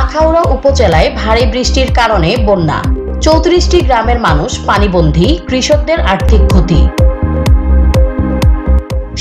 আখাউড়া উপজেলায় ভারী বৃষ্টির কারণে বন্যা, ৩৪টি গ্রামের মানুষ পানিবন্দী, কৃষকদের আর্থিক ক্ষতি।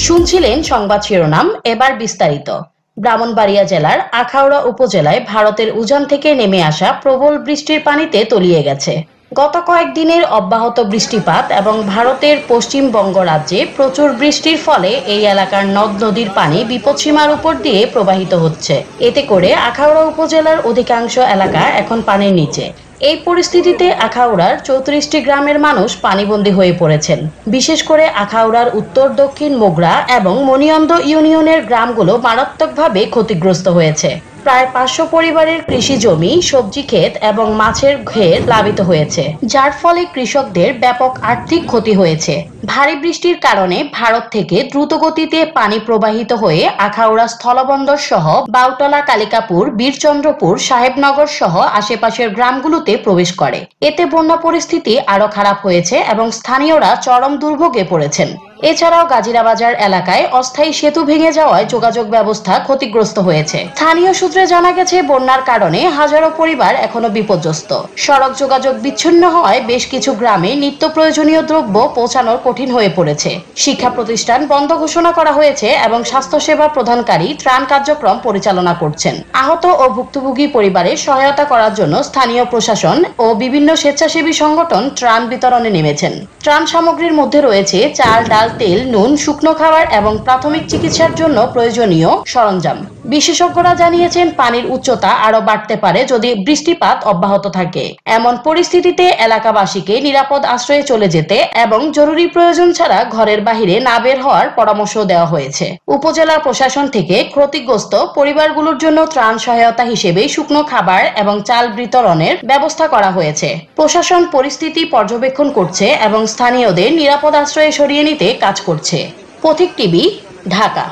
শুনছিলেন সংবাদ শিরোনাম, এবার বিস্তারিত। ব্রাহ্মণবাড়িয়া জেলার আখাউড়া উপজেলায় ভারতের উজান থেকে নেমে আসা প্রবল বৃষ্টির পানিতে তলিয়ে গেছে। গত কয়েকদিনের অব্যাহত বৃষ্টিপাত এবং ভারতের পশ্চিমবঙ্গ রাজ্যে প্রচুর বৃষ্টির ফলে এই এলাকার নদ নদীর পানি বিপদসীমার উপর দিয়ে প্রবাহিত হচ্ছে। এতে করে আখাউড়া উপজেলার অধিকাংশ এলাকা এখন পানির নিচে। এই পরিস্থিতিতে আখাউড়ার ৩৪টি গ্রামের মানুষ পানিবন্দী হয়ে পড়েছেন। বিশেষ করে আখাউড়ার উত্তর দক্ষিণ মোগরা এবং মনিয়ন্দ ইউনিয়নের গ্রামগুলো মারাত্মকভাবে ক্ষতিগ্রস্ত হয়েছে। প্রায় ৫০০ পরিবারের কৃষি জমি, সবজি ক্ষেত এবং মাছের ঘের প্লাবিত হয়েছে, যার ফলে কৃষকদের ব্যাপক আর্থিক ক্ষতি হয়েছে। ভারী বৃষ্টির কারণে ভারত থেকে দ্রুতগতিতে পানি প্রবাহিত হয়ে আখাউড়া স্থলবন্দর সহ বাউটলা, কালিকাপুর, বীরচন্দ্রপুর, সাহেবনগর সহ আশেপাশের গ্রামগুলোতে প্রবেশ করে। এতে বন্যা পরিস্থিতি আরো খারাপ হয়েছে এবং স্থানীয়রা চরম দুর্ভোগে পড়েছেন। এছাড়াও গাজিরাবাজার এলাকায় অস্থায়ী সেতু ভেঙে যাওয়ায় যোগাযোগ ব্যবস্থা ক্ষতিগ্রস্ত হয়েছে। স্থানীয় সূত্রে জানা গেছে, বন্যার কারণে হাজারো পরিবার এখনো বিপর্যস্ত। সড়ক যোগাযোগ বিচ্ছিন্ন হওয়ায় বেশ কিছু গ্রামে নিত্য প্রয়োজনীয় দ্রব্য পৌঁছানোর কঠিন হয়ে পড়েছে। শিক্ষা প্রতিষ্ঠান বন্ধ ঘোষণা করা হয়েছে এবং স্বাস্থ্যসেবা প্রদানকারী ত্রাণ কার্যক্রম পরিচালনা করছেন। আহত ও ভুক্তভোগী পরিবারের সহায়তা করার জন্য স্থানীয় প্রশাসন ও বিভিন্ন স্বেচ্ছাসেবী সংগঠন ত্রাণ বিতরণে নেমেছেন। ত্রাণ সামগ্রীর মধ্যে রয়েছে চাল, ডাল, তেল, নুন, শুকনো খাবার এবং প্রাথমিক চিকিৎসার জন্য প্রয়োজনীয় সরঞ্জাম। বিশেষজ্ঞরা জানিয়েছেন, পানির উচ্চতা আরো বাড়তে পারে যদি বৃষ্টিপাত অব্যাহত থাকে। এমন পরিস্থিতিতে এলাকাবাসীকে নিরাপদ আশ্রয়ে চলে যেতে এবং জরুরি প্রয়োজন ছাড়া ঘরের বাহিরে না বের হওয়ার পরামর্শ দেওয়া হয়েছে। উপজেলা প্রশাসন থেকে ক্ষতিগ্রস্ত পরিবারগুলোর জন্য ত্রাণ সহায়তা হিসেবে শুকনো খাবার এবং চাল বিতরণের ব্যবস্থা করা হয়েছে। প্রশাসন পরিস্থিতি পর্যবেক্ষণ করছে এবং স্থানীয়দের নিরাপদ আশ্রয়ে সরিয়ে নিতে কাজ করছে। পথিক টিভি, ঢাকা।